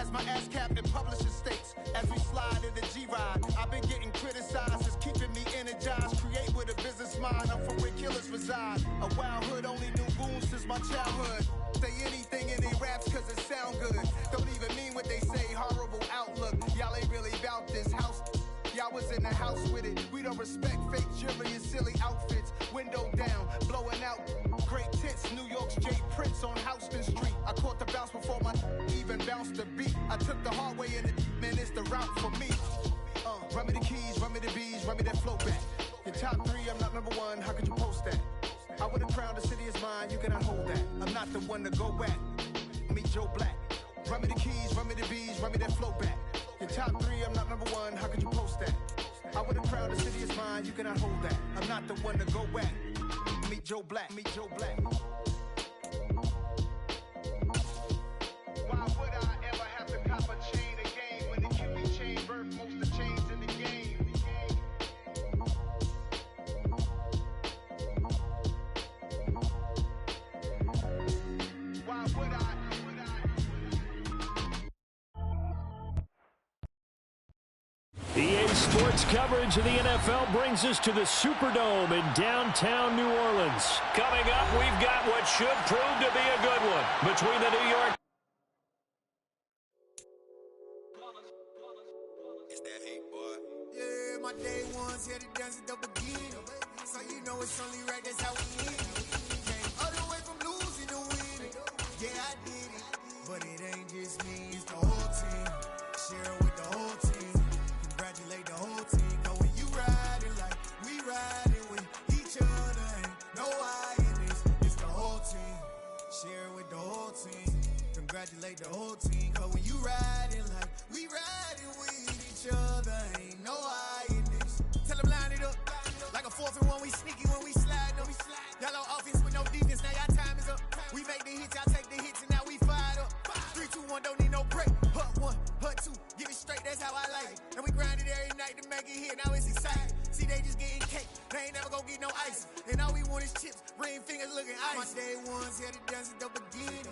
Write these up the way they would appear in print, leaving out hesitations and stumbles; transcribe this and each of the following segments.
as my ass captain publishing states. As we slide in the G-Ride, I've been getting criticized. It's keeping me energized. Create with a business mind. I'm from where killers reside. A wild hood, only knew goons since my childhood. Say anything in they raps cause it sound good. Don't even mean what they say, horrible outlook. Y'all ain't really about this house. Y'all was in the house with it. We don't respect fake jewelry and silly outfits. Window down, blowing out great tits. New York's J. Prince on Houston Street. I caught the bounce before my even bounced the beat. I took the hard way in it, man, it's the route for me. Run me the keys, run me the bees, run me that flow back. Your top three, I'm not number one, how could you post that? I would've crowned the city is mine, you cannot hold that. I'm not the one to go back. Meet Joe Black. Run me the keys, run me the bees, run me that flow back. Your top three, I'm not number one, how could you post that? I would've crowned the city is mine, you cannot hold that. I'm not the one to go back. Meet Joe Black, meet Joe Black. Why would I ever have to cop a chain again when the QB chain birthed most of the chains in the game? Why would I? EA Sports coverage of the NFL brings us to the Superdome in downtown New Orleans. Coming up, we've got what should prove to be a good one between the New York. It's that hate, boy. Yeah, my day ones here to dance at the beginning. So you know it's only right, that's how we live. Came all the way from losing to winning. Yeah, I did it. But it ain't just me, it's the whole team. Share it with the whole team. Congratulate the whole team. Cause when you riding like we riding with each other, ain't no I in this. It's the whole team. Share it with the whole team. Congratulate the whole team. Cause when you riding like we riding with each other, ain't no I in this. Tell them line it up. Like a 4th and 1, we sneaky when we slide them. Y'all on offense with no defense, now y'all time is up. We make the hits, y'all take the hits, and now we fired up. 3, 2, 1, don't need no break. Hut 1, hut 2, give it straight, that's how I like it. And we grind it every night to make it hit, now it's exciting. See, they just getting cake, they ain't never gonna get no ice. And all we want is chips, ring fingers looking ice. My day ones here to dance at the beginning.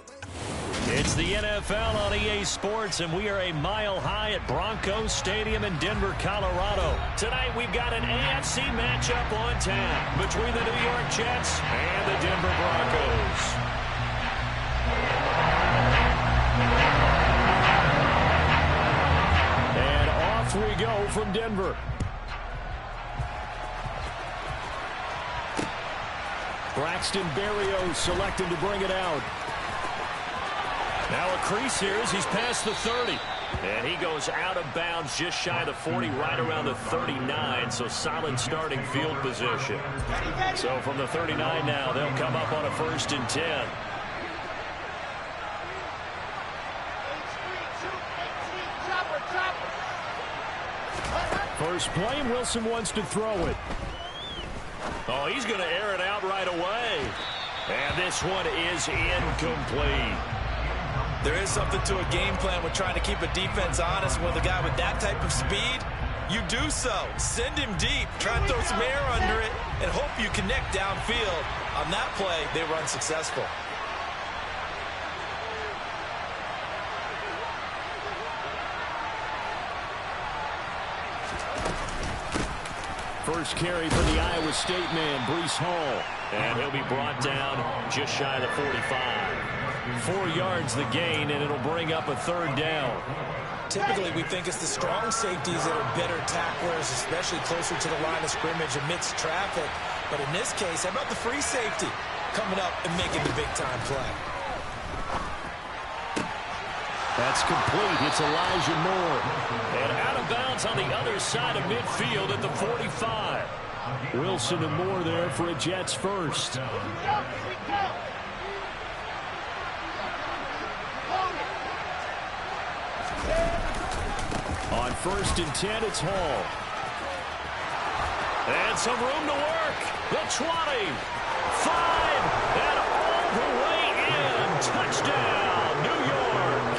It's the NFL on EA Sports, and we are a mile high at Broncos Stadium in Denver, Colorado. Tonight, we've got an AFC matchup on tap between the New York Jets and the Denver Broncos. And off we go from Denver. Braxton Berrios selected to bring it out. Now a crease here as he's past the 30. And he goes out of bounds just shy of the 40, right around the 39. So solid starting field position. So from the 39 now, they'll come up on a 1st and 10. First play, and Wilson wants to throw it. Oh, he's going to air it out right away. And this one is incomplete. There is something to a game plan with trying to keep a defense honest. With a guy with that type of speed, you do so. Send him deep. Try and throw some air under it and hope you connect downfield. On that play, they were unsuccessful. First carry for the Iowa State man, Breece Hall. And he'll be brought down just shy of the 45. 4 yards the gain, and it'll bring up a 3rd down. Typically, we think it's the strong safeties that are better tacklers, especially closer to the line of scrimmage amidst traffic. But in this case, how about the free safety coming up and making the big-time play? That's complete. It's Elijah Moore. And out of bounds on the other side of midfield at the 45. Wilson and Moore there for a Jets first. On 1st and 10, it's Hall. And some room to work. The 20. 5. And all the way in. Touchdown, New York.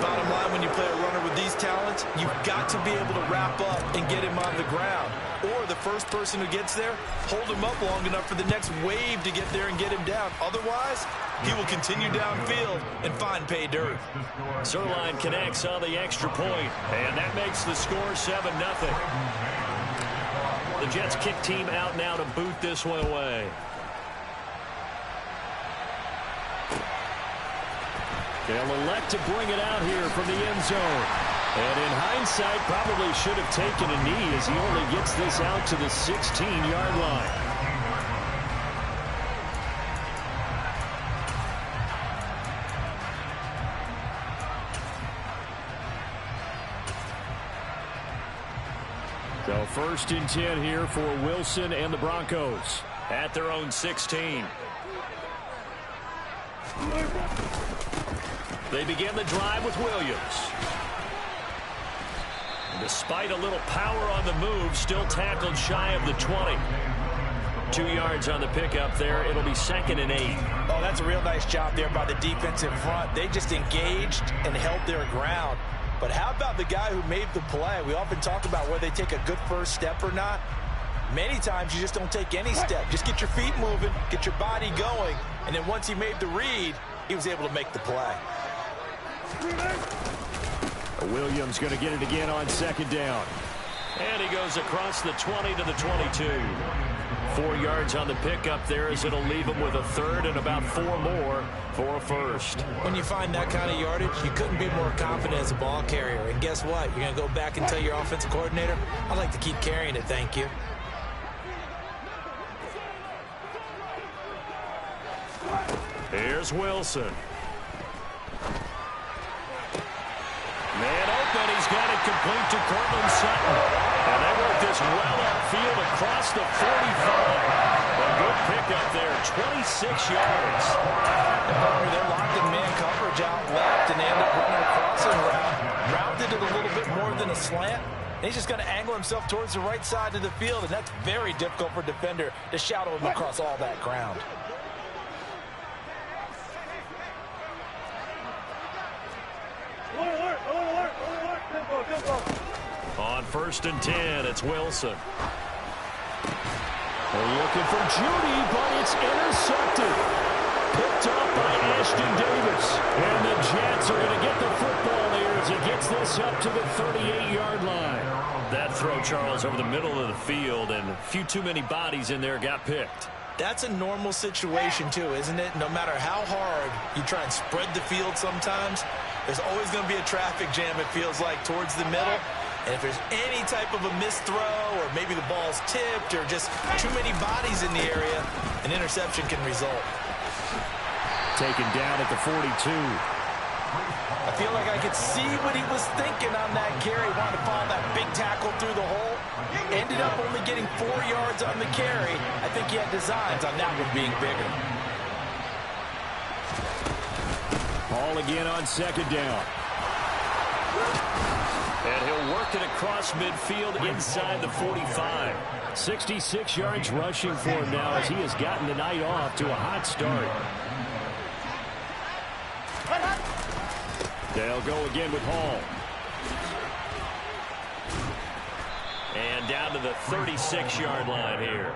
Bottom line, when you play a runner with these talents, you've got to be able to wrap up and get him on the ground. or the first person who gets there, hold him up long enough for the next wave to get there and get him down. Otherwise, he will continue downfield and find pay dirt. Zerline connects on the extra point, and that makes the score 7-0. The Jets kick team out now to boot this one away. They'll elect to bring it out here from the end zone. And in hindsight, probably should have taken a knee as he only gets this out to the 16-yard line. So 1st and 10 here for Wilson and the Broncos at their own 16. They begin the drive with Williams. Despite a little power on the move, still tackled shy of the 20. 2 yards on the pickup there. It'll be 2nd and 8. Oh, that's a real nice job there by the defensive front. They just engaged and held their ground. But how about the guy who made the play? We often talk about whether they take a good first step or not. Many times you just don't take any step. Just get your feet moving, get your body going, and then once he made the read, he was able to make the play. Williams going to get it again on 2nd down. And he goes across the 20 to the 22. 4 yards on the pickup there as it'll leave him with a 3rd and about 4 more for a 1st. When you find that kind of yardage, you couldn't be more confident as a ball carrier. And guess what? You're going to go back and tell your offensive coordinator, I'd like to keep carrying it, thank you. Here's Wilson. Man open, he's got it complete to Cortland Sutton. And they work this well upfield across the 45. A good pickup there, 26 yards. They're locked in man coverage out left, and they end up running a crossing route. Rounded it a little bit more than a slant. And he's just going to angle himself towards the right side of the field, and that's very difficult for a defender to shadow him across all that ground. On 1st and 10, it's Wilson. They're looking for Judy, but it's intercepted. Picked up by Ashton Davis. And the Jets are going to get the football there as he gets this up to the 38-yard line. That throw, Charles, over the middle of the field, and a few too many bodies in there got picked. That's a normal situation, too, isn't it? No matter how hard you try and spread the field sometimes, there's always going to be a traffic jam, it feels like, towards the middle. And if there's any type of a missed throw or maybe the ball's tipped or just too many bodies in the area, an interception can result. Taken down at the 42. I feel like I could see what he was thinking on that carry. Wanted to follow that big tackle through the hole. Ended up only getting 4 yards on the carry. I think he had designs on that one being bigger. Ball again on 2nd down. And he'll work it across midfield inside the 45. 66 yards rushing for him now as he has gotten the night off to a hot start. They'll go again with Hall. And down to the 36-yard line here.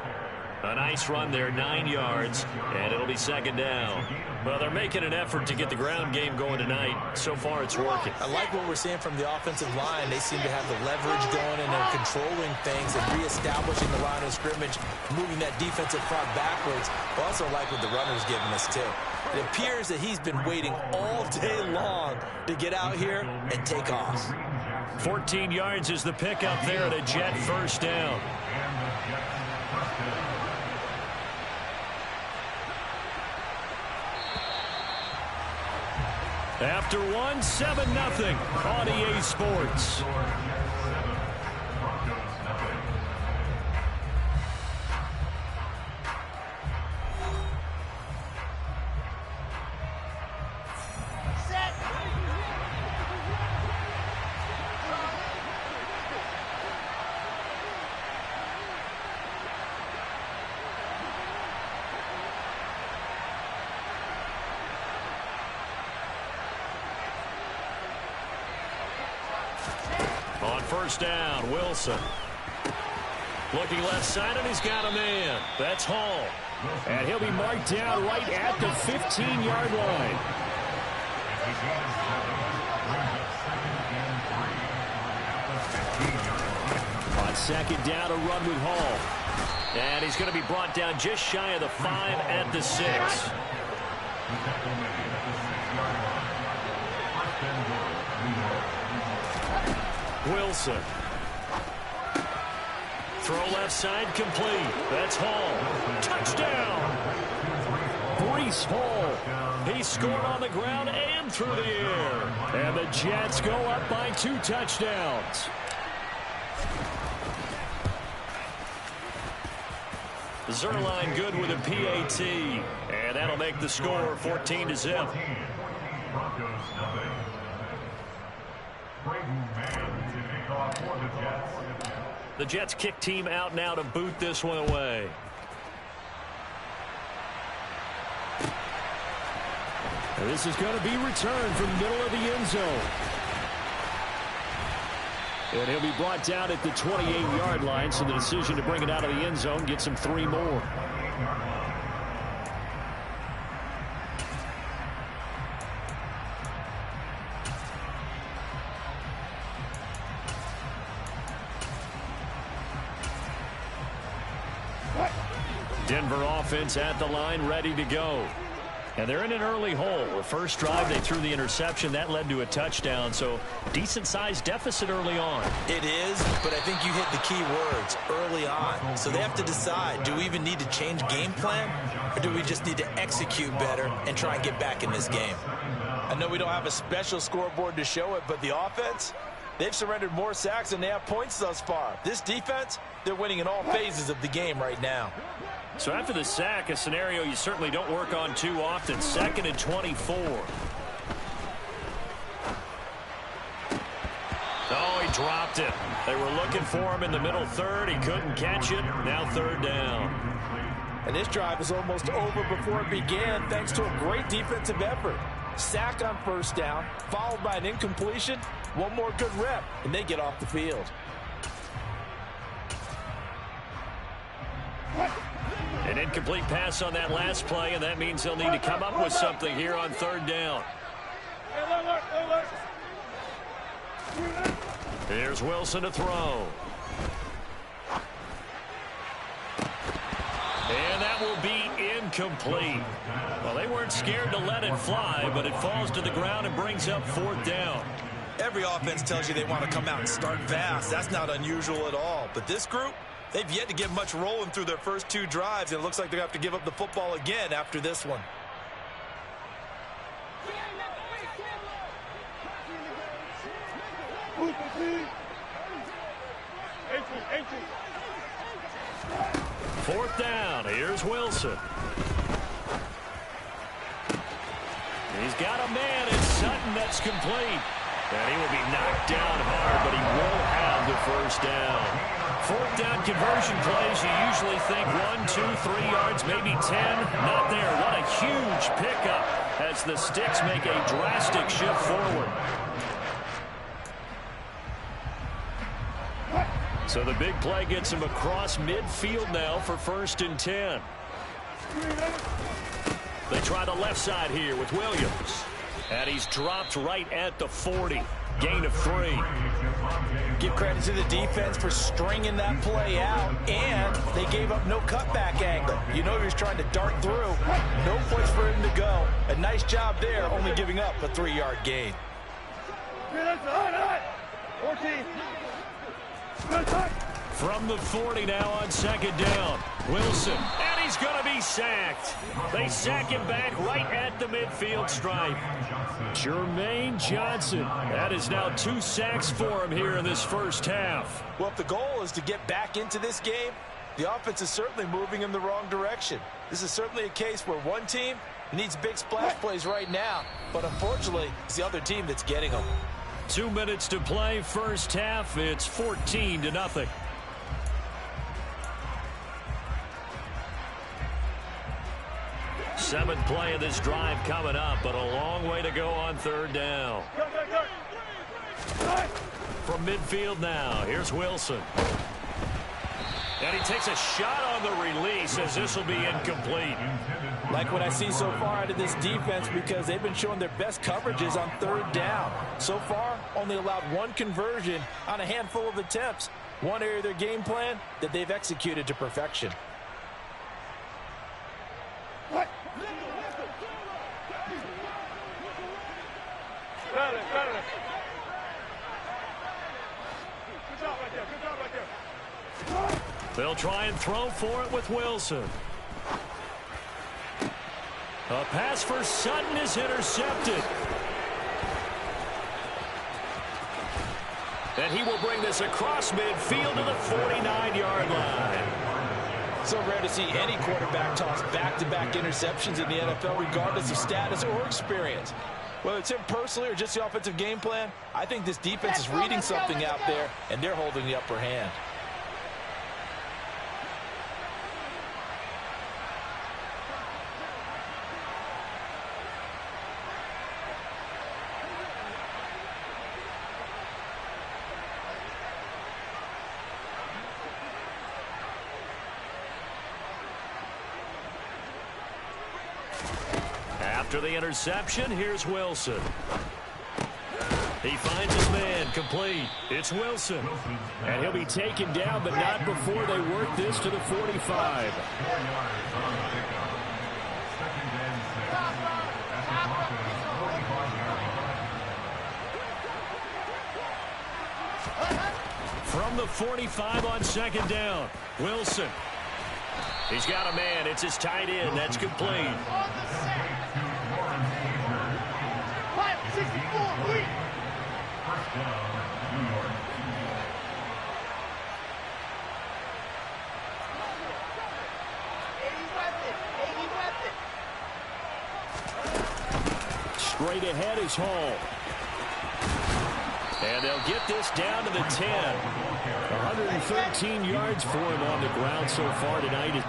A nice run there, 9 yards, and it'll be 2nd down. Well, they're making an effort to get the ground game going tonight. So far, it's working. I like what we're seeing from the offensive line. They seem to have the leverage going, and they're controlling things and reestablishing the line of scrimmage, moving that defensive front backwards. I also like what the runner's giving us, too. It appears that he's been waiting all day long to get out here and take off. 14 yards is the pickup there at a Jet 1st down. After one, 7-0 on EA Sports. On 1st down, Wilson. Looking left side, and he's got a man. That's Hall. And he'll be marked down right at the 15-yard line. On second down, a run with Hall. And he's going to be brought down just shy of the 5 at the 6. Wilson. Throw left side complete. That's Hall. Touchdown. Breece Hall. He scored on the ground and through the air. And the Jets go up by 2 touchdowns. Zerline good with a PAT. And that'll make the score 14-0. The Jets kick team out now to boot this one away. And this is going to be returned from the middle of the end zone. And he'll be brought down at the 28-yard line, so the decision to bring it out of the end zone gets him 3 more. Denver offense at the line, ready to go. And they're in an early hole. The first drive, they threw the interception. That led to a touchdown, so decent-sized deficit early on. It is, but I think you hit the key words, early on. So they have to decide, do we even need to change game plan, or do we just need to execute better and try and get back in this game? I know we don't have a special scoreboard to show it, but the offense, they've surrendered more sacks than they have points thus far. This defense, they're winning in all phases of the game right now. So after the sack, a scenario you certainly don't work on too often. 2nd and 24. Oh, he dropped it. They were looking for him in the middle third. He couldn't catch it. Now 3rd down. And this drive is almost over before it began thanks to a great defensive effort. Sack on 1st down, followed by an incompletion. One more good rep, and they get off the field. An incomplete pass on that last play, and that means they'll need to come up with something here on 3rd down. Here's Wilson to throw. And that will be incomplete. Well, they weren't scared to let it fly, but it falls to the ground and brings up 4th down. Every offense tells you they want to come out and start fast. That's not unusual at all. But this group, they've yet to get much rolling through their first 2 drives, and it looks like they're going to have to give up the football again after this one. Fourth down. Here's Wilson. He's got a man. It's Sutton. That's complete. And he will be knocked down hard, but he will have the 1st down. 4th down conversion plays, you usually think 1, 2, 3 yards, maybe 10. Not there. What a huge pickup as the Sticks make a drastic shift forward. So the big play gets him across midfield now for 1st and 10. They try the left side here with Williams. And he's dropped right at the 40. Gain of 3. Give credit to the defense for stringing that play out, and they gave up no cutback angle. You know he was trying to dart through. No place for him to go. A nice job there, only giving up a 3-yard gain. 14. From the 40 now on 2nd down. Wilson, and he's going to be sacked. They sack him back right at the midfield stripe. Jermaine Johnson. That is now 2 sacks for him here in this first half. Well, if the goal is to get back into this game, the offense is certainly moving in the wrong direction. This is certainly a case where one team needs big splash plays right now, but unfortunately, it's the other team that's getting them. 2 minutes to play, first half. It's 14-0. Seventh play of this drive coming up, but a long way to go on 3rd down. From midfield now, here's Wilson. And he takes a shot on the release as this will be incomplete. Like what I see so far out of this defense, because they've been showing their best coverages on third down. So far, only allowed one conversion on a handful of attempts. One area of their game plan that they've executed to perfection. They'll try and throw for it with Wilson. A pass for Sutton is intercepted. And he will bring this across midfield to the 49-yard line. So rare to see any quarterback toss back-to-back interceptions in the NFL, regardless of status or experience. Whether it's him personally or just the offensive game plan, I think this defense is reading something out there, and they're holding the upper hand. After the interception, here's Wilson. He finds his man, complete. It's Wilson. And he'll be taken down, but not before they work this to the 45. From the 45 on second down, Wilson. He's got a man. It's his tight end. That's complete. Straight ahead is Hall. And they'll get this down to the 10. 113 yards for him on the ground so far tonight.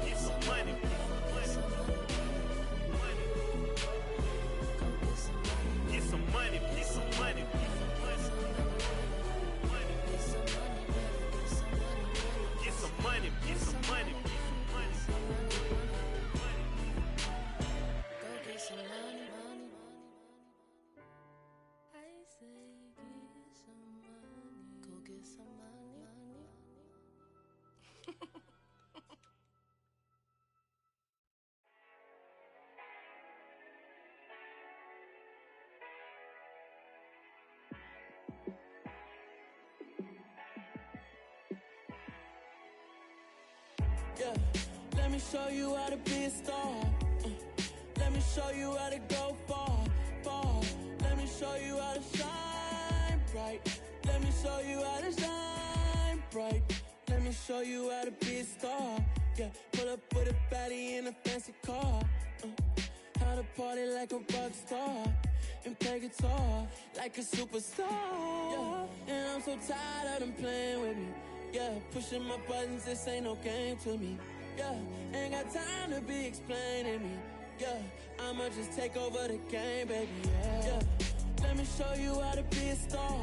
Get some money. Yeah, let me show you how to be a star. Let me show you how to go far, far. Let me show you how to shine bright. Let me show you how to shine bright. Let me show you how to be a star. Yeah, pull up with a baddie in a fancy car. How to party like a rock star and play guitar like a superstar. Yeah, and I'm so tired of them playing with me. Yeah, pushing my buttons, this ain't no game to me. Yeah, ain't got time to be explaining me. Yeah, I'ma just take over the game, baby. Yeah, let me show you how to be a star.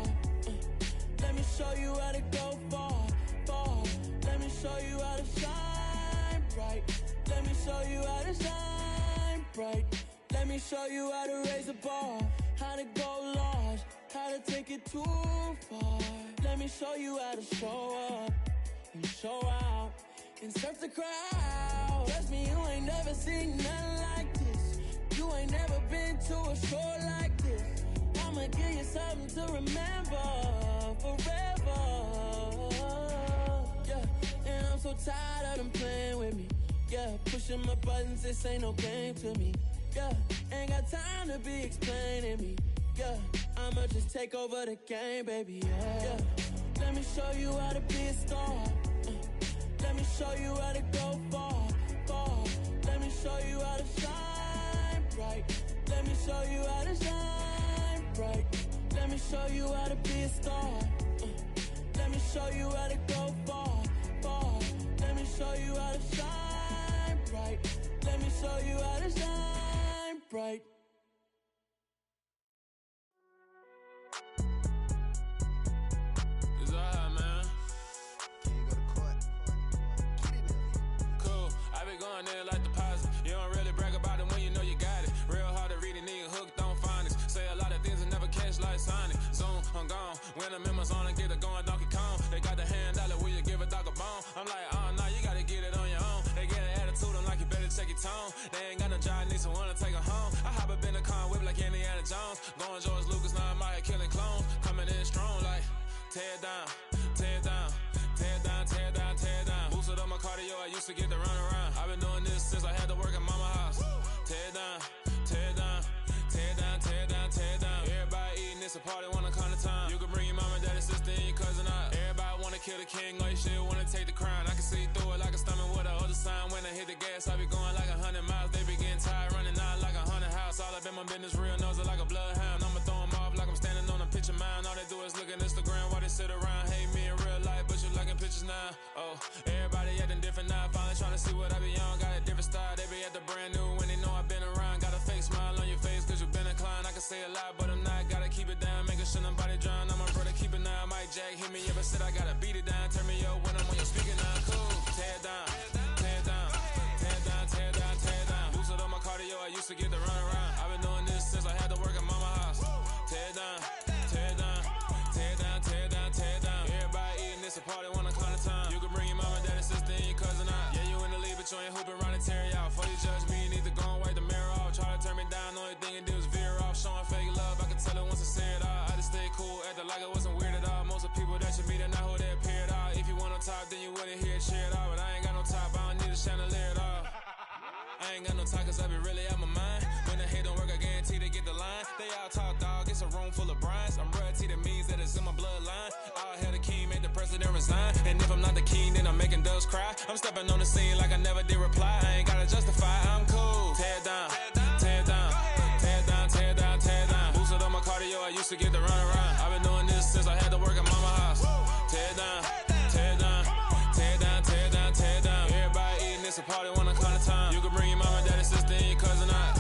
Let me show you how to go far, far. Let me show you how to shine bright. Let me show you how to shine bright. Let me show you how to raise a bar, how to go large, how to take it too far. Let me show you how to show up and show out and surf the crowd. Trust me, you ain't never seen nothing like this. You ain't never been to a show like this. I'ma give you something to remember forever. Yeah, and I'm so tired of them playing with me. Yeah, pushing my buttons, this ain't no game to me. Yeah, ain't got time to be explaining me. Yeah, I'ma just take over the game, baby. Yeah, let me show you how to be a star. Let me show you how to go far, far. Let me show you how to shine bright. Let me show you how to shine bright. Let me show you how to be a star. Let me show you how to go far, far. Let me show you how to shine bright. Let me show you how to shine bright. It's alright, man. Can you go to court? Get it up. Cool. I been going there like deposit. You don't really brag about it when you know you got it. Real hard to read it, nigga hooked on phonics. Say a lot of things and never catch like Sonic. Zoom, I'm gone. When I'm in my zone, I get it going Donkey Kong. They got the hand dollar, will you give a dog a bone? I'm like, oh, nah, you gotta get it on your own. They get an attitude, I'm like, you better check your tone. They ain't got no job, need someone to take her home. I hop up in the car, whip like Indiana Jones. Going George Lucas, now I'm out here killing clones. Coming in strong like, tear down, tear down, tear down, tear down, tear down. Boosted up my cardio, I used to get to run around. I've been doing this since I had to work at mama house. Tear down, tear down, tear down, tear down, tear down. Everybody eating, it's a party, wanna come to time. You can bring your mama, daddy, sister, and your cousin out. Everybody wanna kill the king, or you shit wanna take the crown. I can see through it like a stomach with a other sign. When I hit the gas, I be going like 100 miles. They be getting tired, running out like 100 house. All up in my business, real nose like a bloodhound. I'ma throw them off like I'm standing on a picture mound. All they do is look at Instagram while they sit around. Hate me in real life, but you liking pictures now. Oh, everybody acting different now. Finally trying to see what I be on. Got a different style, they be at the brand new when they know I've been around. Got a fake smile on your face cause you been inclined. I can say a lot, but I'm not. Gotta keep it down, making sure nobody drown. I'm my brother, keep it now. Mike Jack hit me up and said I gotta beat it down. Turn me up when I'm on your speaker now. Cool, tear down, tear down, tear down, tear down, tear down. Boosted up my cardio, I used to get to run around. I've been doing this since I had to work at mama house. Tear down, tear down, tear down, tear down, tear down. Everybody eating, it's a party, wanna come to time. You can bring your mama, daddy, sister, and your cousin out. Yeah, you in the league, but you ain't hooping around and tear out. Before you judge me, you need to go and wipe the mirror off. Try to turn me down, only thing you did was veer off. Showing fake love, I can tell it once I say it all. I just stay cool, acting like it wasn't weird at all. Most of the people that you meet are not who they appear at all. If you want on top, then you wouldn't hear it cheer at all. But I ain't got no top, I don't need a chandelier at all. I ain't got no talk cause I be really out my mind. When the hate don't work, I guarantee they get the line. They all talk dog, it's a room full of brines. I'm royalty, that means that it's in my bloodline. All hail the king, make the president resign. And if I'm not the king, then I'm making doves cry. I'm stepping on the scene like I never did reply. I ain't gotta justify, I'm cool. Tear down, tear down, tear down, tear down, tear down. Boosted up my cardio, I used to get to run around. I've been doing this since I had to work at mama house. Tear down, tear down, tear down, tear down, tear down. Everybody eating, it's a party, wanna come to time. You can bring your mama, daddy, sister, and your cousin out.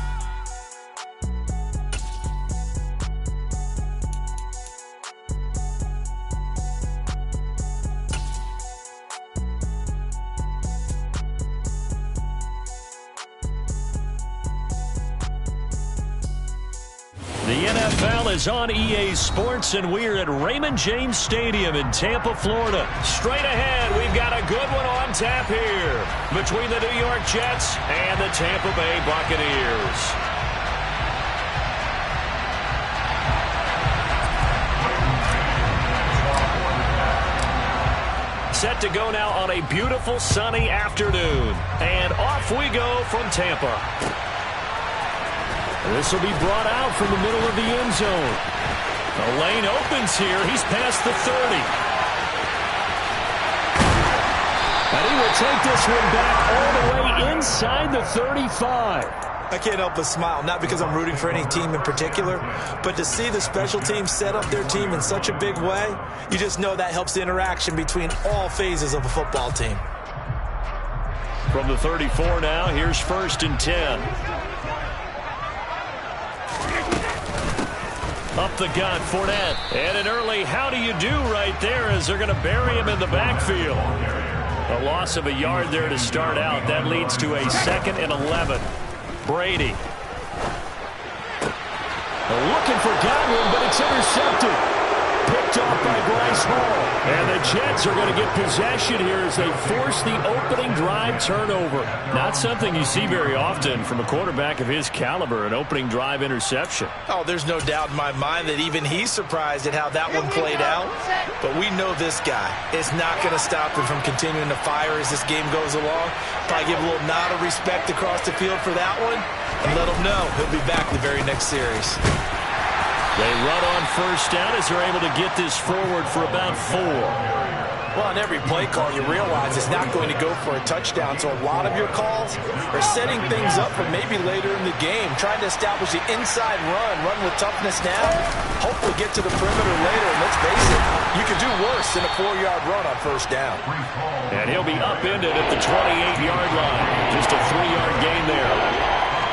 The NFL is on EA Sports, and we're at Raymond James Stadium in Tampa, Florida. Straight ahead, we've got a good one on tap here between the New York Jets and the Tampa Bay Buccaneers. set to go now on a beautiful sunny afternoon. And off we go from Tampa. This will be brought out from the middle of the end zone. The lane opens here. He's past the 30. And he will take this one back all the way inside the 35. I can't help but smile, not because I'm rooting for any team in particular, but to see the special teams set up their team in such a big way, you just know that helps the interaction between all phases of a football team. From the 34 now, here's 1st and 10. Up the gut, Fournette. And an early how do you do right there as they're going to bury him in the backfield. A loss of a yard there to start out. That leads to a 2nd and 11. Brady. Looking for Godwin, but it's intercepted. Picked off by Bryce Hall. And the Jets are going to get possession here as they force the opening drive turnover. Not something you see very often from a quarterback of his caliber, an opening drive interception. Oh, there's no doubt in my mind that even he's surprised at how that one played out. But we know this guy is not going to stop him from continuing to fire as this game goes along. Probably give a little nod of respect across the field for that one and let him know he'll be back the very next series. They run on 1st down as they're able to get this forward for about 4. Well, on every play call, you realize it's not going to go for a touchdown, so a lot of your calls are setting things up for maybe later in the game, trying to establish the inside run with toughness now, hopefully get to the perimeter later, and let's face it, you could do worse than a 4-yard run on 1st down. And he'll be upended at the 28-yard line. Just a 3-yard gain there.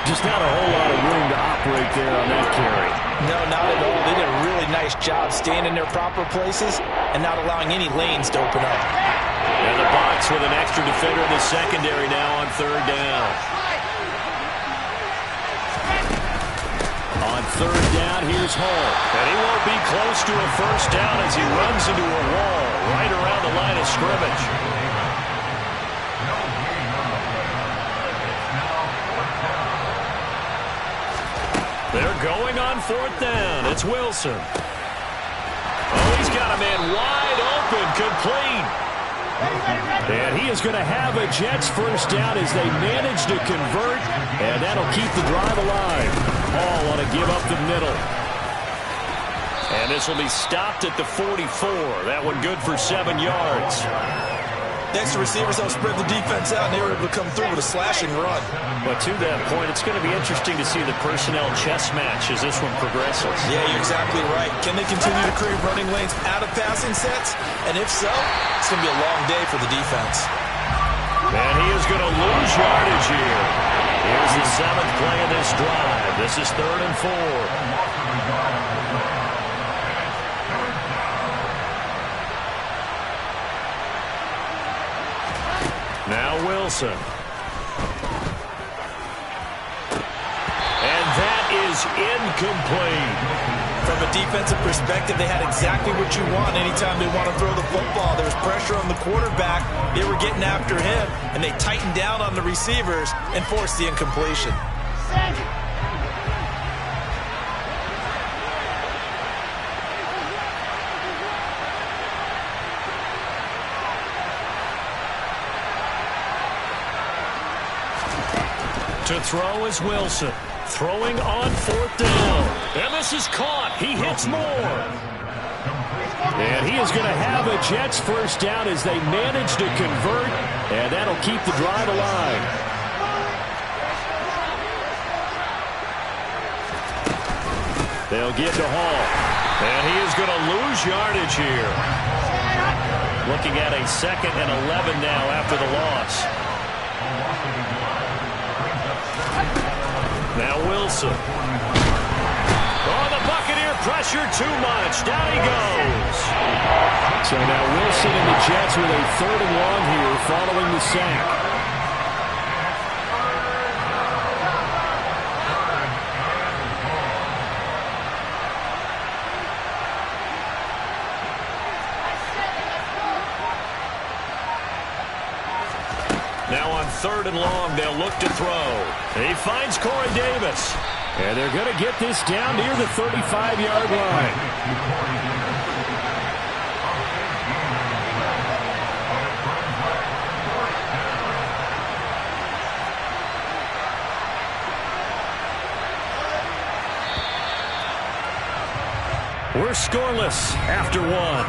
Just not a whole lot of room to operate there on that carry. No, not at all. They did a really nice job staying in their proper places and not allowing any lanes to open up. And the box with an extra defender in the secondary now on 3rd down. On 3rd down, here's Hall. And he won't be close to a 1st down as he runs into a wall right around the line of scrimmage. They're going on 4th down. It's Wilson. Oh, he's got a man wide open, complete. And he is going to have a Jets 1st down as they manage to convert, and that'll keep the drive alive. All want to give up the middle. And this will be stopped at the 44. That one good for 7 yards. Next, the receivers help spread the defense out, and they were able to come through with a slashing run. But to that point, it's going to be interesting to see the personnel chess match as this one progresses. Yeah, you're exactly right. Can they continue to create running lanes out of passing sets? And if so, it's going to be a long day for the defense. And he is going to lose yardage here. Here's the 7th play of this drive. This is 3rd and 4. Now Wilson. And that is incomplete. From a defensive perspective, they had exactly what you want anytime they want to throw the football. There was pressure on the quarterback. They were getting after him, and they tightened down on the receivers and forced the incompletion. To throw is Wilson. Throwing on 4th down. And this is caught. He hits more. And he is going to have a Jets 1st down as they manage to convert. And that'll keep the drive alive. They'll get to Hall. And he is going to lose yardage here. Looking at a 2nd and 11 now after the loss. Now Wilson. Oh, the Buccaneer pressure too much. Down he goes. So now Wilson and the Jets with a 3rd and long here following the sack. Now on 3rd and long, they'll look to throw. He finds Corey Davis. And they're going to get this down near the 35-yard line. We're scoreless after one.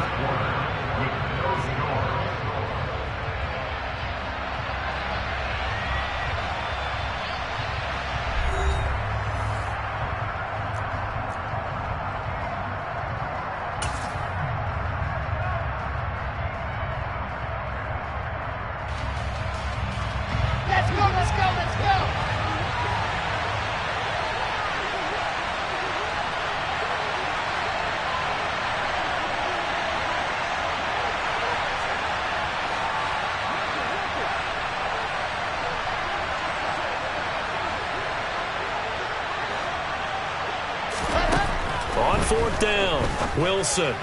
On fourth down, Wilson.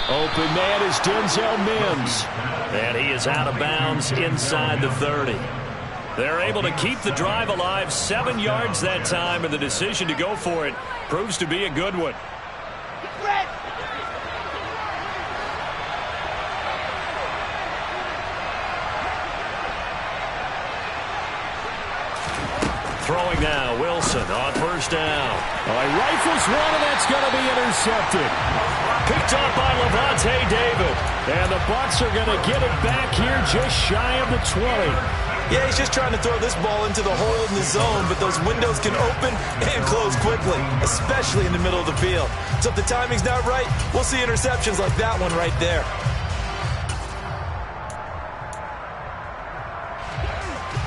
Open man is Denzel Mims. And he is out of bounds inside the 30. They're able to keep the drive alive, 7 yards that time, and the decision to go for it proves to be a good one. Throwing now, Wilson on first down. He rifles one, and that's going to be intercepted. Picked up by Levante David. And the Bucs are going to get it back here just shy of the 20. Yeah, he's just trying to throw this ball into the hole in the zone, but those windows can open and close quickly, especially in the middle of the field. So if the timing's not right, we'll see interceptions like that one right there.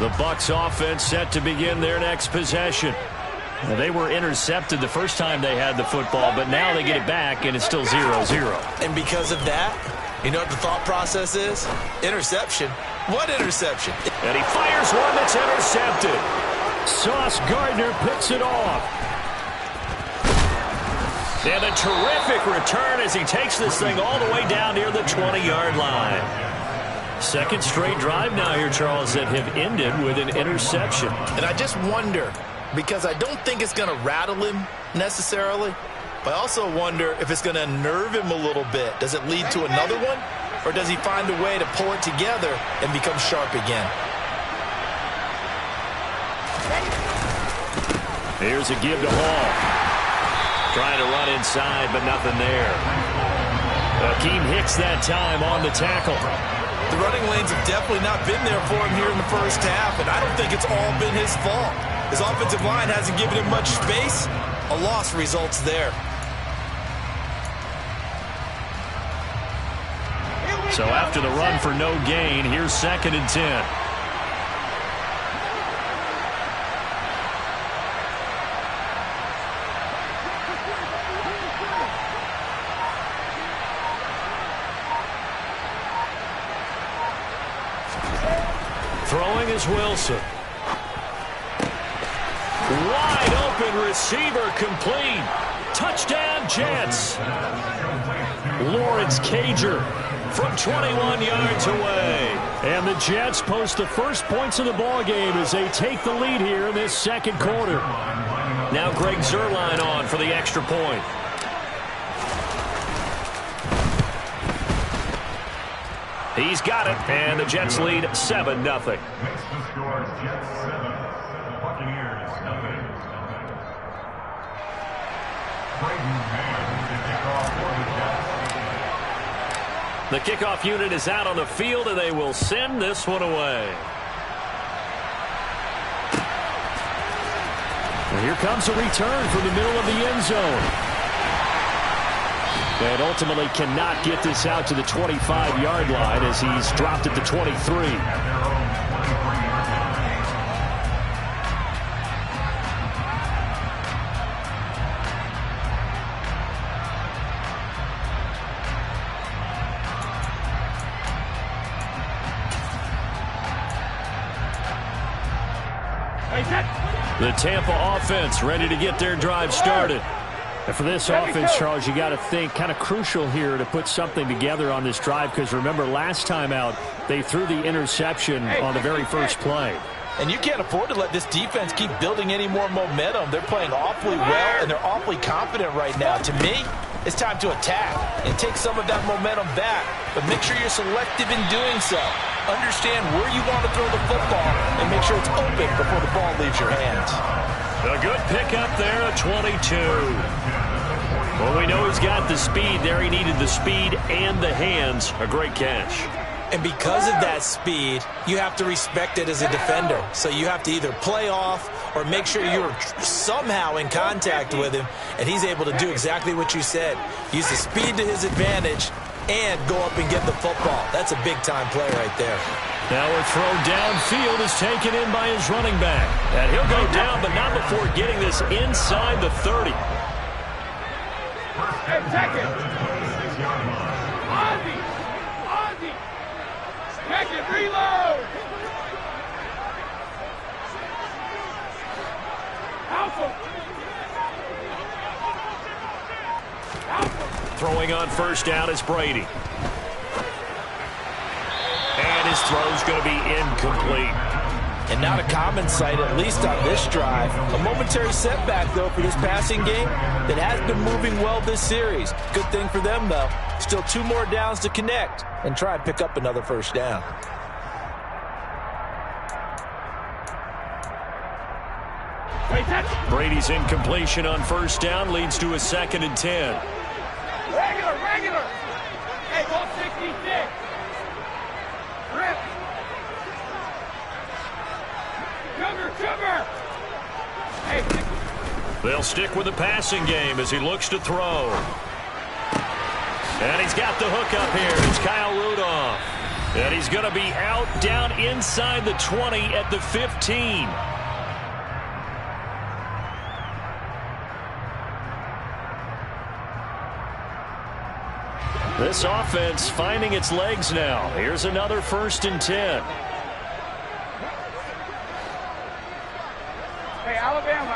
The Bucs offense set to begin their next possession. Well, they were intercepted the first time they had the football, but now they get it back, and it's still 0-0. And because of that, you know what the thought process is? Interception. What interception? And he fires one that's intercepted. Sauce Gardner picks it off. And a terrific return as he takes this thing all the way down near the 20-yard line. Second straight drive now here, Charles, that have ended with an interception. And I just wonder, because I don't think it's going to rattle him necessarily, but I also wonder if it's going to unnerve him a little bit. Does it lead to another one? Or does he find a way to pull it together and become sharp again? Here's a give to Hall. Trying to run inside, but nothing there. Akeem Hicks that time on the tackle. The running lanes have definitely not been there for him here in the first half, and I don't think it's all been his fault. His offensive line hasn't given him much space. A loss results there. So after the run for no gain, here's 2nd and 10. Throwing is Wilson. Wide open receiver complete. Touchdown Jets. Lawrence Cager from 21 yards away. And the Jets post the first points of the ball game as they take the lead here in this second quarter. Now Greg Zuerlein on for the extra point. He's got it, and the Jets lead 7-0. The kickoff unit is out on the field, and they will send this one away. And here comes a return from the middle of the end zone. And ultimately cannot get this out to the 25-yard line as he's dropped at the 23. The Tampa offense ready to get their drive started. And for this offense, Charles, you got to think kind of crucial here to put something together on this drive, because remember last time out they threw the interception on the very first play. And you can't afford to let this defense keep building any more momentum. They're playing awfully well, and they're awfully confident right now. To me, it's time to attack and take some of that momentum back, but make sure you're selective in doing so. Understand where you want to throw the football and make sure it's open before the ball leaves your hands. A good pickup there at 22. Well, we know he's got the speed there. He needed the speed and the hands. A great catch. And because of that speed, you have to respect it as a defender. So you have to either play off or make sure you're somehow in contact with him, and he's able to do exactly what you said. Use the speed to his advantage and go up and get the football. That's a big-time play right there. Now a throw downfield is taken in by his running back. And he'll go down, but not before getting this inside the 30. Hey, check it. Ozzie. Check it, reload. Alpha. Throwing on first down is Brady. And his throw's going to be incomplete. And not a common sight, at least on this drive. A momentary setback, though, for this passing game that has been moving well this series. Good thing for them, though. Still 2 more downs to connect and try and pick up another first down. Brady's incompletion on first down leads to a 2nd and 10. Regular. Hey, go 66. Rip. Sugar. Hey. They'll stick with the passing game as he looks to throw. And he's got the hook up here. It's Kyle Rudolph. And he's going to be out down inside the 20 at the 15. This offense finding its legs now. Here's another 1st and 10. Hey, Alabama.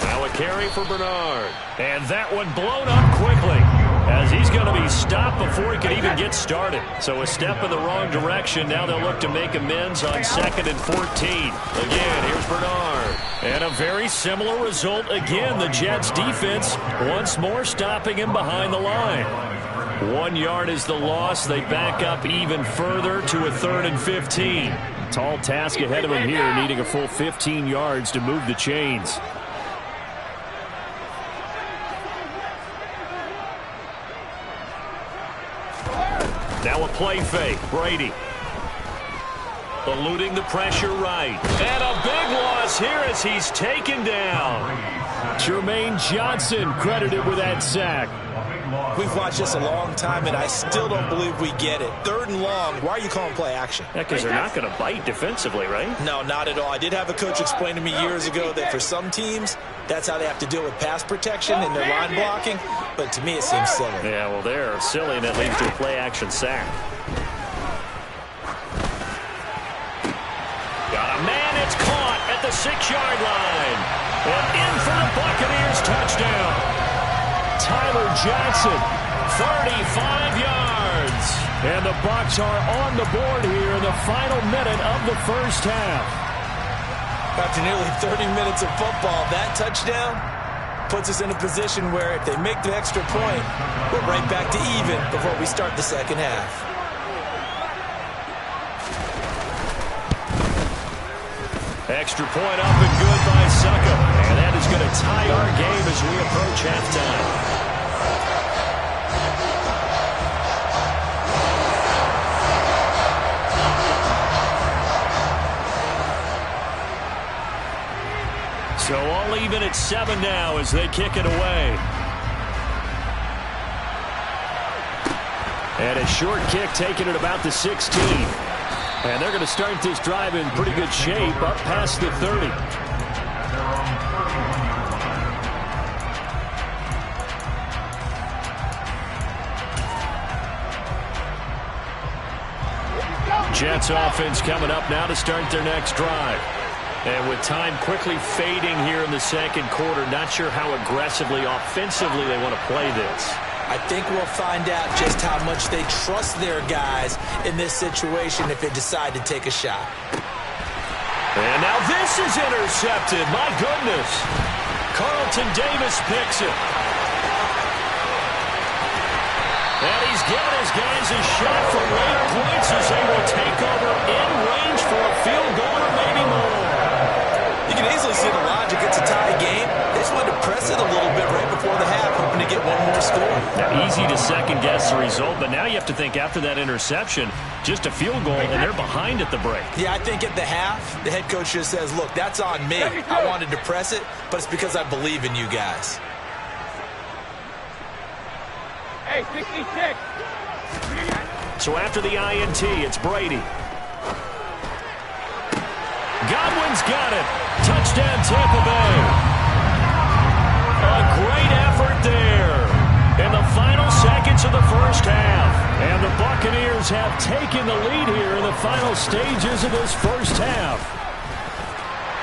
Now a carry for Bernard. And that one blown up quickly as he's going to be stopped before he can even get started. So a step in the wrong direction. Now they'll look to make amends on 2nd and 14. Again, here's Bernard. And a very similar result again. The Jets defense once more stopping him behind the line. 1 yard is the loss. They back up even further to a 3rd and 15. Tall task ahead of him here, needing a full 15 yards to move the chains. Now a play fake. Brady eluding the pressure right. And a big loss here as he's taken down. Jermaine Johnson credited with that sack. We've watched this a long time, and I still don't believe we get it. 3rd and long. Why are you calling play action? Yeah, because they're not going to bite defensively, right? No, not at all. I did have a coach explain to me years ago that for some teams, that's how they have to deal with pass protection and their line blocking. But to me, it seems silly. Yeah, well, they're silly, and that leads to a play-action sack. Got a man. It's caught at the 6-yard line. And in for the Buccaneers touchdown. Tyler Johnson, 35 yards. And the Bucs are on the board here in the final minute of the first half. After nearly 30 minutes of football, that touchdown puts us in a position where if they make the extra point, we're right back to even before we start the second half. Extra point up and good by Suckup. And that is going to tie our game as we approach halftime. So all even at 7 now as they kick it away. And a short kick taken at about the 16. And they're going to start this drive in pretty good shape up past the 30. Jets offense coming up now to start their next drive. And with time quickly fading here in the second quarter, not sure how aggressively, offensively they want to play this. I think we'll find out just how much they trust their guys in this situation if they decide to take a shot. And now this is intercepted. My goodness. Carlton Davis picks it. And he's given his guys a shot for late points as they will take over in range for a field goal or maybe more. definitely see the logic. It's a tie game. They just wanted to press it a little bit right before the half, hoping to get one more score. Now, easy to second-guess the result, but now you have to think after that interception, just a field goal, and they're behind at the break. Yeah, I think at the half, the head coach just says, look, that's on me. I wanted to press it, but it's because I believe in you guys. Hey, 66. So after the INT, it's Brady. Godwin's got it. Touchdown, Tampa Bay. A great effort there in the final seconds of the first half. And the Buccaneers have taken the lead here in the final stages of this first half.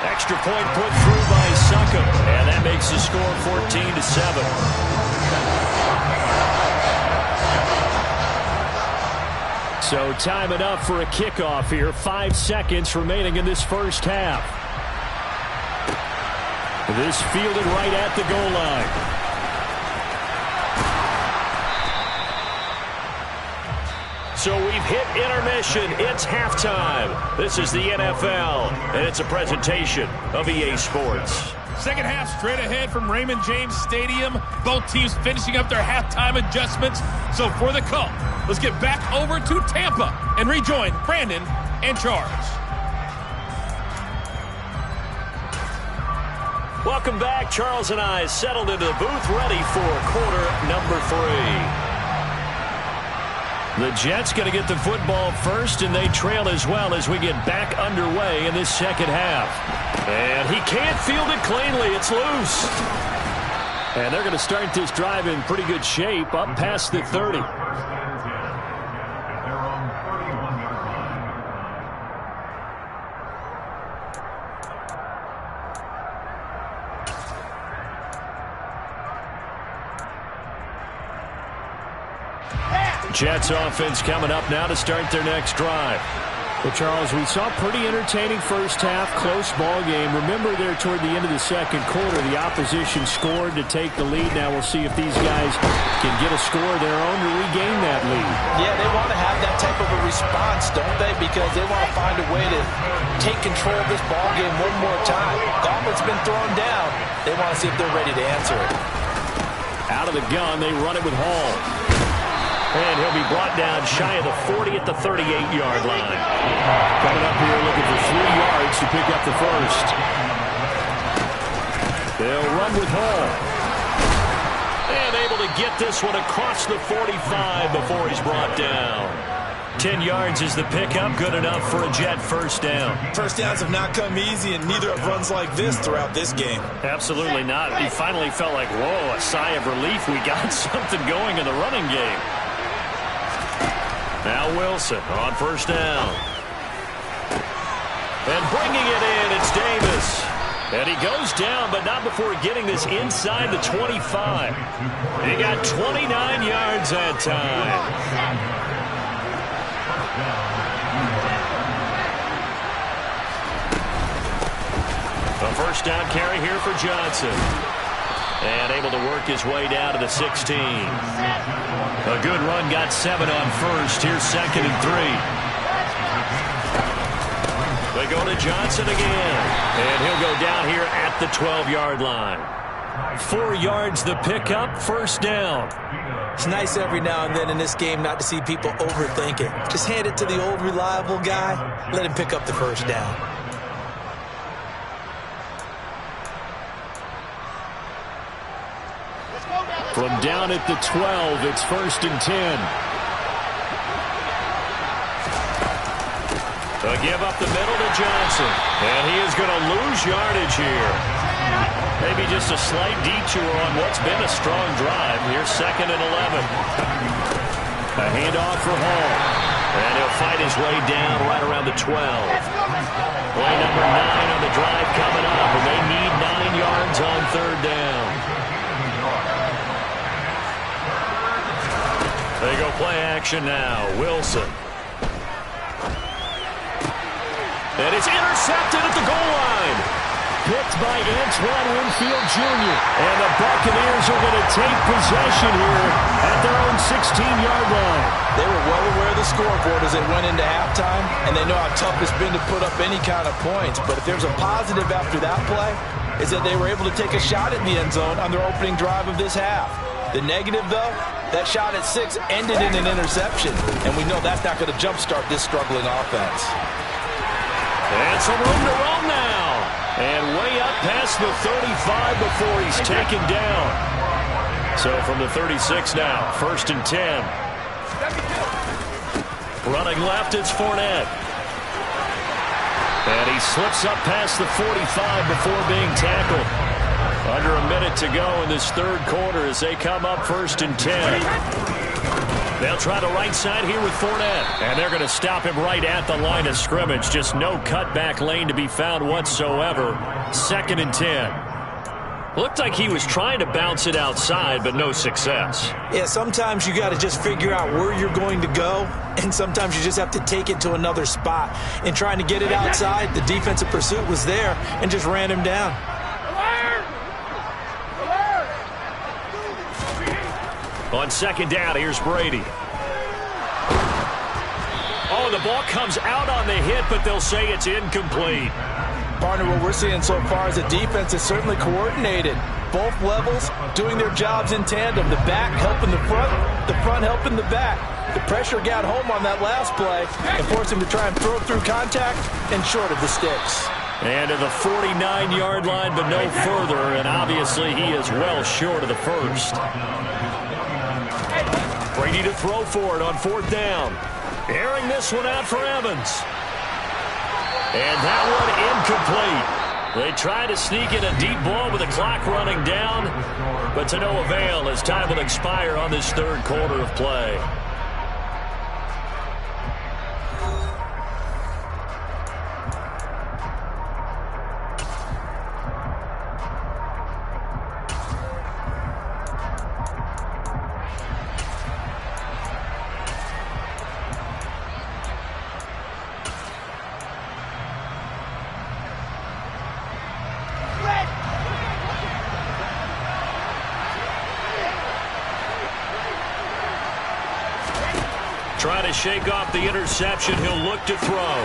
Extra point put through by Succop, and that makes the score 14-7. So time enough for a kickoff here. 5 seconds remaining in this first half. This fielded right at the goal line. So we've hit intermission. It's halftime. This is the NFL, and it's a presentation of EA Sports. Second half straight ahead from Raymond James Stadium. Both teams finishing up their halftime adjustments. So for the call, let's get back over to Tampa and rejoin Brandon and Charles. Welcome back. Charles and I settled into the booth, ready for quarter number 3. The Jets going to get the football first, and they trail as well as we get back underway in this second half. And he can't field it cleanly. It's loose. And they're going to start this drive in pretty good shape, up past the 30. Jets offense coming up now to start their next drive. Well, Charles, we saw a pretty entertaining first half, close ball game. Remember there toward the end of the second quarter, the opposition scored to take the lead. Now we'll see if these guys can get a score of their own to regain that lead. Yeah, they want to have that type of a response, don't they? Because they want to find a way to take control of this ball game one more time. Gauntlet's been thrown down. They want to see if they're ready to answer it. Out of the gun, they run it with Hall. And he'll be brought down shy of the 40 at the 38-yard line. Coming up here looking for 3 yards to pick up the first. They'll run with Hall. And able to get this one across the 45 before he's brought down. 10 yards is the pickup, good enough for a Jet first down. First downs have not come easy, and neither have runs like this throughout this game. Absolutely not. He finally felt like, whoa, a sigh of relief. We got something going in the running game. Now Wilson on first down. And bringing it in, it's Davis. And he goes down, but not before getting this inside the 25. He got 29 yards that time. A first down carry here for Johnson. And able to work his way down to the 16. A good run, got 7 on first. Here's 2nd and 3. They go to Johnson again. And he'll go down here at the 12-yard line. 4 yards the pickup, first down. It's nice every now and then in this game not to see people overthink it. Just hand it to the old reliable guy. Let him pick up the first down. From down at the 12, it's 1st and 10. A give up the middle to Johnson. And he is going to lose yardage here. Maybe just a slight detour on what's been a strong drive. Here's 2nd and 11. A handoff for Hall. And he'll fight his way down right around the 12. Play number 9 on the drive coming up. And they need 9 yards on 3rd down. They go play action now. Wilson. And it's intercepted at the goal line. Picked by Winfield Jr. And the Buccaneers are going to take possession here at their own 16-yard line. They were well aware of the scoreboard as they went into halftime, and they know how tough it's been to put up any kind of points. But if there's a positive after that play, is that they were able to take a shot at the end zone on their opening drive of this half. The negative, though, that shot at 6 ended in an interception, and we know that's not going to jumpstart this struggling offense. And some room to run now. And way up past the 35 before he's taken down. So from the 36 now, 1st and 10. Running left, it's Fournette. And he slips up past the 45 before being tackled. Under a minute to go in this third quarter as they come up 1st and 10. They'll try the right side here with Fournette. And they're going to stop him right at the line of scrimmage. Just no cutback lane to be found whatsoever. 2nd and 10. Looked like he was trying to bounce it outside, but no success. Yeah, sometimes you got to just figure out where you're going to go, and sometimes you just have to take it to another spot. And trying to get it outside, the defensive pursuit was there and just ran him down. On 2nd down, here's Brady. Oh, the ball comes out on the hit, but they'll say it's incomplete. Partner, what we're seeing so far is the defense is certainly coordinated. Both levels doing their jobs in tandem. The back helping the front helping the back. The pressure got home on that last play and forced him to try and throw through contact and short of the sticks. And to the 49-yard line, but no further, and obviously he is well short of the first. Brady to throw for it on 4th down. Airing this one out for Evans. And that one incomplete. They try to sneak in a deep ball with the clock running down, but to no avail as time will expire on this third quarter of play. Trying to shake off the interception. He'll look to throw.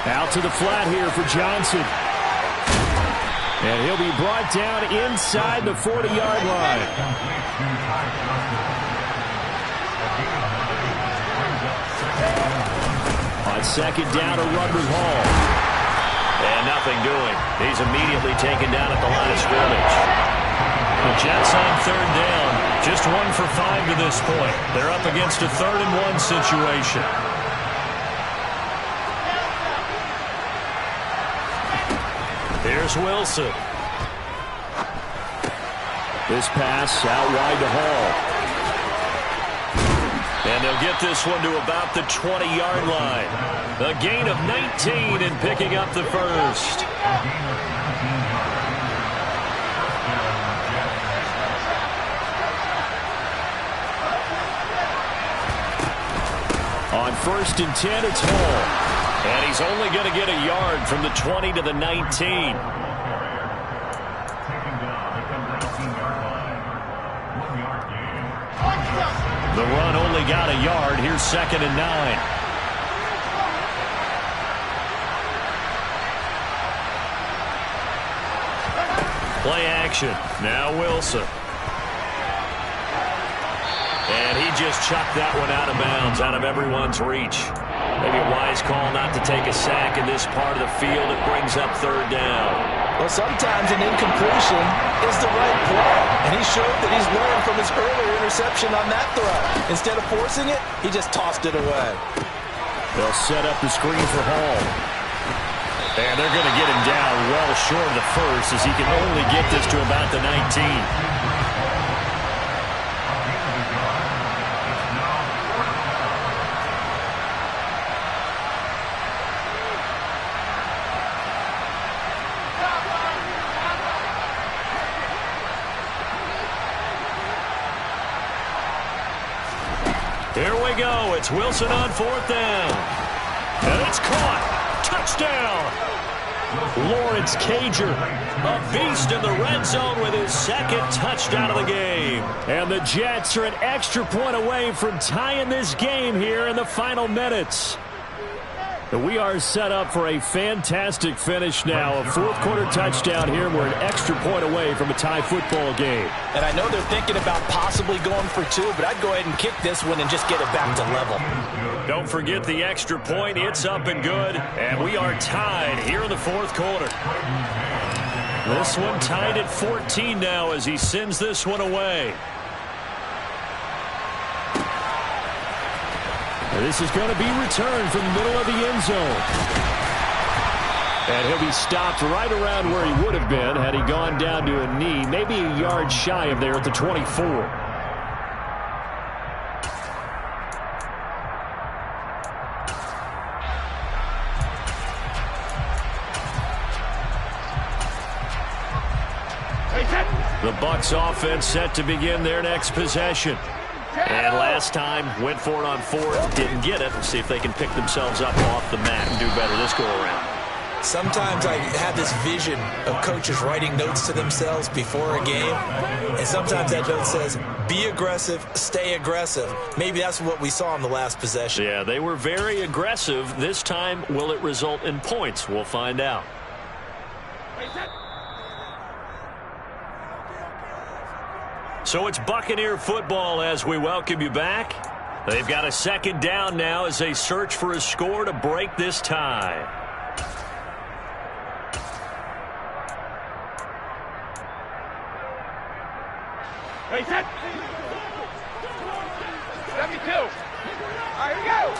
Out to the flat here for Johnson. And he'll be brought down inside the 40-yard line. On 2nd down, a run with Hall. And nothing doing. He's immediately taken down at the line of scrimmage. The Jets on 3rd down. Just 1 for 5 to this point. They're up against a 3rd and 1 situation. Here's Wilson. This pass out wide to Hall. And they'll get this one to about the 20-yard line. A gain of 19 and picking up the first. On 1st and 10, it's Hall. And he's only going to get a yard from the 20 to the 19. The run only got a yard. Here's 2nd and 9. Play action. Now Wilson. And he just chucked that one out of bounds, out of everyone's reach. Maybe a wise call not to take a sack in this part of the field. It brings up 3rd down. Well, sometimes an incompletion is the right play. And he showed that he's learned from his earlier interception on that throw. Instead of forcing it, he just tossed it away. They'll set up the screen for Hall. And they're going to get him down well short of the first as he can only get this to about the 19. Here we go. It's Wilson on 4th down. And it's caught. Touchdown. Lawrence Cager, a beast in the red zone with his second touchdown of the game. And the Jets are an extra point away from tying this game here in the final minutes. We are set up for a fantastic finish now. A fourth-quarter touchdown here, and we're an extra point away from a tie football game. And I know they're thinking about possibly going for two, but I'd go ahead and kick this one and just get it back to level. Don't forget the extra point. It's up and good, and we are tied here in the fourth quarter. This one tied at 14 now as he sends this one away. This is going to be returned from the middle of the end zone. And he'll be stopped right around where he would have been had he gone down to a knee, maybe a yard shy of there at the 24. The Bucs offense set to begin their next possession. And last time, went for it on fourth, didn't get it. See if they can pick themselves up off the mat and do better this go-around. Sometimes I have this vision of coaches writing notes to themselves before a game, and sometimes that note says, be aggressive, stay aggressive. Maybe that's what we saw in the last possession. Yeah, they were very aggressive. This time, will it result in points? We'll find out. So it's Buccaneer football as we welcome you back. They've got a second down now as they search for a score to break this tie. Hey, set. 72. All right, here we go.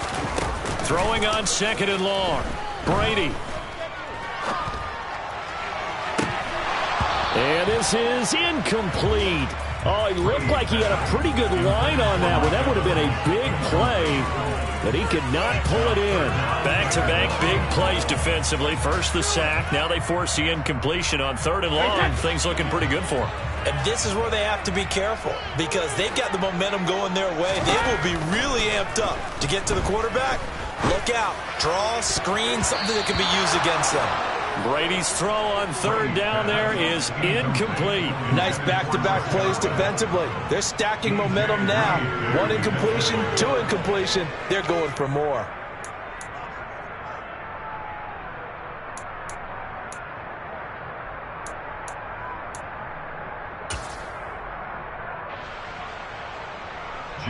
Throwing on second and long. Brady. And this is incomplete. Oh, he looked like he had a pretty good line on that one. That would have been a big play, but he could not pull it in. Back-to-back big plays defensively. First the sack. Now they force the incompletion on third and long. Things looking pretty good for him. And this is where they have to be careful because they've got the momentum going their way. They will be really amped up to get to the quarterback. Look out. Draw, screen, something that can be used against them. Brady's throw on third down there is incomplete. Nice back-to-back plays defensively. They're stacking momentum now. One incompletion, two incompletion. They're going for more.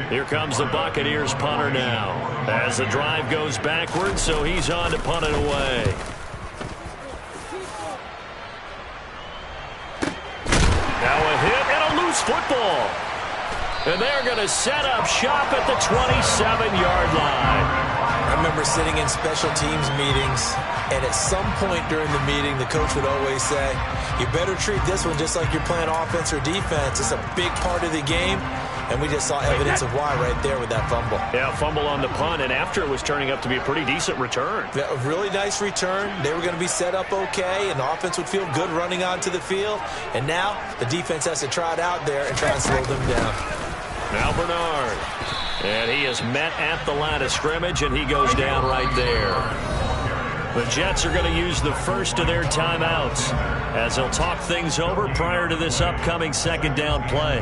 Here comes the Buccaneers punter now. As the drive goes backwards, so he's on to punt it away. Now a hit and a loose football. And they're going to set up shop at the 27-yard line. I remember sitting in special teams meetings, and at some point during the meeting, the coach would always say, you better treat this one just like you're playing offense or defense. It's a big part of the game, and we just saw evidence of why right there with that fumble. Yeah, fumble on the punt, and after it was turning up to be a pretty decent return. Yeah, a really nice return. They were going to be set up okay, and the offense would feel good running onto the field. And now the defense has to try it out there and try and slow them down. Now Bernard. And he is met at the line of scrimmage, and he goes down right there. The Jets are going to use the first of their timeouts as they'll talk things over prior to this upcoming second down play.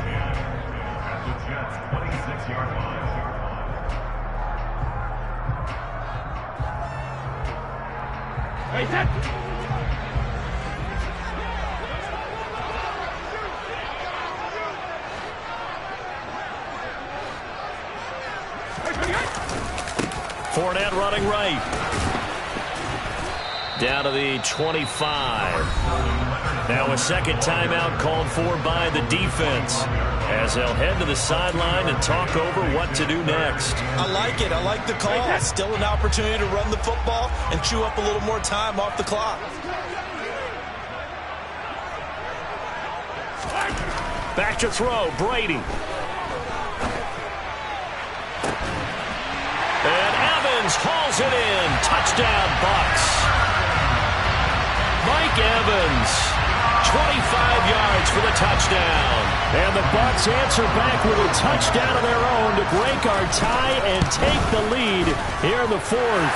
Hey, set. Fournette running right. Down to the 25. Now a second timeout called for by the defense as they'll head to the sideline and talk over what to do next. I like it. I like the call. Still an opportunity to run the football and chew up a little more time off the clock. Back to throw, Brady. And Evans hauls it in. Touchdown, Bucs. Mike Evans, 25 yards for the touchdown. And the Bucs answer back with a touchdown of their own to break our tie and take the lead here in the fourth.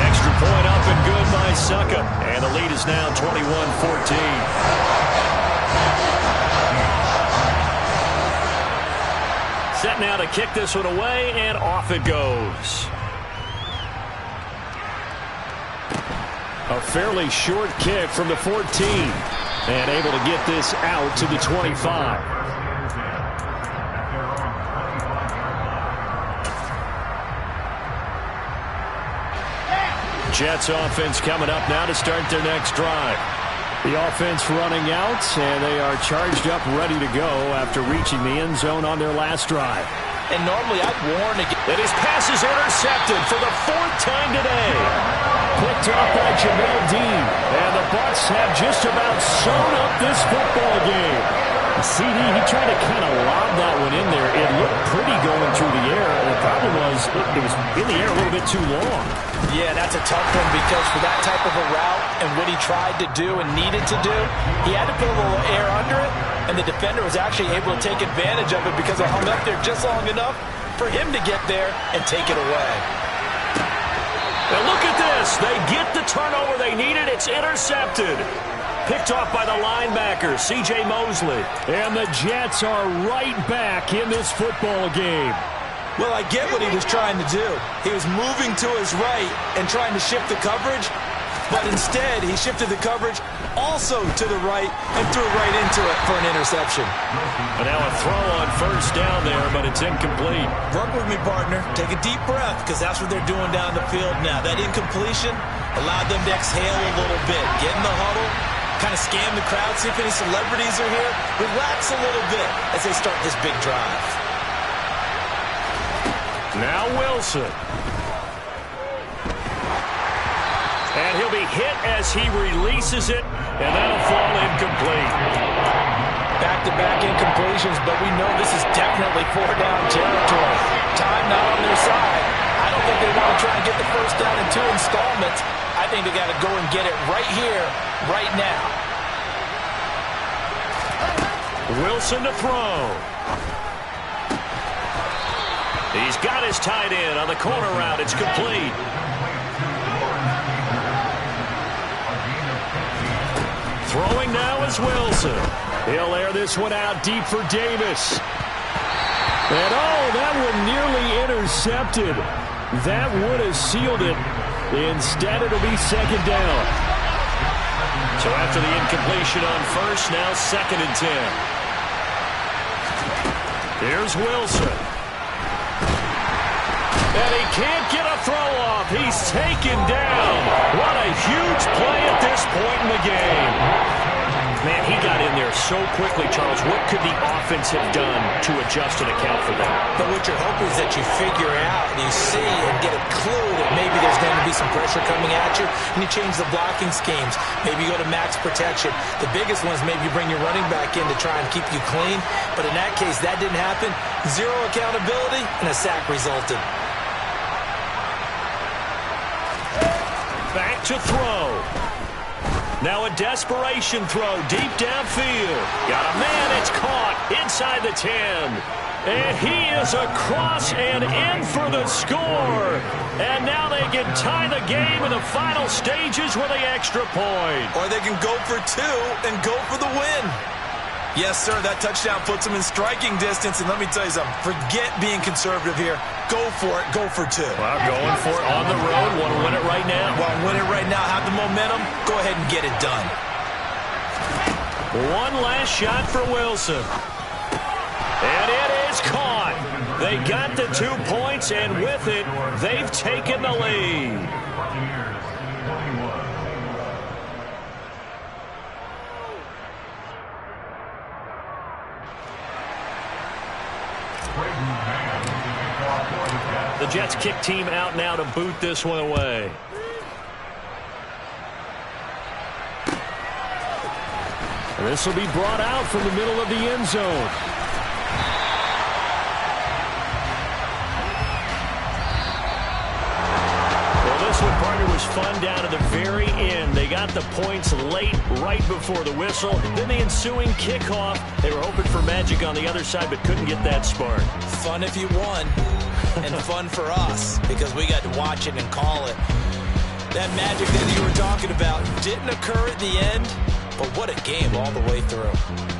Extra point up and good by Succa. And the lead is now 21-14. Set now to kick this one away, and off it goes. A fairly short kick from the 14. And able to get this out to the 25. Jets offense coming up now to start their next drive. The offense running out, and they are charged up, ready to go after reaching the end zone on their last drive. And normally I'd warn again. And his pass is intercepted for the 4th time today. Picked off by Jamel Dean. And the Bucs have just about sewn up this football game. CD, he tried to kind of lob that one in there. It looked pretty going through the air. And the problem was it was in the air a little bit too long. Yeah, that's a tough one because for that type of a route and what he tried to do and needed to do, he had to put a little air under it, and the defender was actually able to take advantage of it because it hung up there just long enough for him to get there and take it away. And look at this. They get the turnover they needed. It's intercepted. Picked off by the linebacker, C.J. Mosley. And the Jets are right back in this football game. Well, I get what he was trying to do. He was moving to his right and trying to shift the coverage, but instead he shifted the coverage also to the right and threw right into it for an interception. And now a throw on first down there, but it's incomplete. Work with me, partner. Take a deep breath because that's what they're doing down the field now. That incompletion allowed them to exhale a little bit, get in the huddle, kind of scan the crowd, see if any celebrities are here, relax a little bit as they start this big drive. Now Wilson. And he'll be hit as he releases it, and that'll fall incomplete. Back-to-back incompletions, but we know this is definitely 4-down territory. Time not on their side. I don't think they want to try and get the first down in 2 installments. I think they got to go and get it right here, right now. Wilson to throw. He's got his tight end on the corner route. It's complete. Throwing now is Wilson. He'll air this one out deep for Davis. And that one nearly intercepted. That would have sealed it. Instead, it'll be 2nd down. So after the incompletion on first, now 2nd and 10. Here's Wilson. And he can't get a throw off. He's taken down. What a huge play at this point in the game. Man, he got in there so quickly, Charles. What could the offense have done to adjust and account for that? But what you're hoping is that you figure out and you see and get a clue that maybe there's going to be some pressure coming at you, and you change the blocking schemes. Maybe you go to max protection. The biggest one is maybe you bring your running back in to try and keep you clean. But in that case, that didn't happen. 0 accountability, and a sack resulted. Back to throw. Now a desperation throw deep downfield. Got a man, it's caught inside the 10. And he is across and in for the score. And now they can tie the game in the final stages with the extra point. Or they can go for 2 and go for the win. Yes, sir, that touchdown puts them in striking distance. And let me tell you something, forget being conservative here. Go for it, go for 2. Well, going for it on the road. Want to win it right now. Want to win it right now, have the momentum, go ahead and get it done. One last shot for Wilson. And it is caught. They got the 2 points, and with it, they've taken the lead. The Jets kick team out now to boot this one away. And this will be brought out from the middle of the end zone. Well, this one, partner, was fun down to the very end. They got the points late, right before the whistle. Then the ensuing kickoff. They were hoping for magic on the other side, but couldn't get that spark. Fun if you won, and fun for us, because we got to watch it and call it. That magic that you were talking about didn't occur at the end, but what a game all the way through.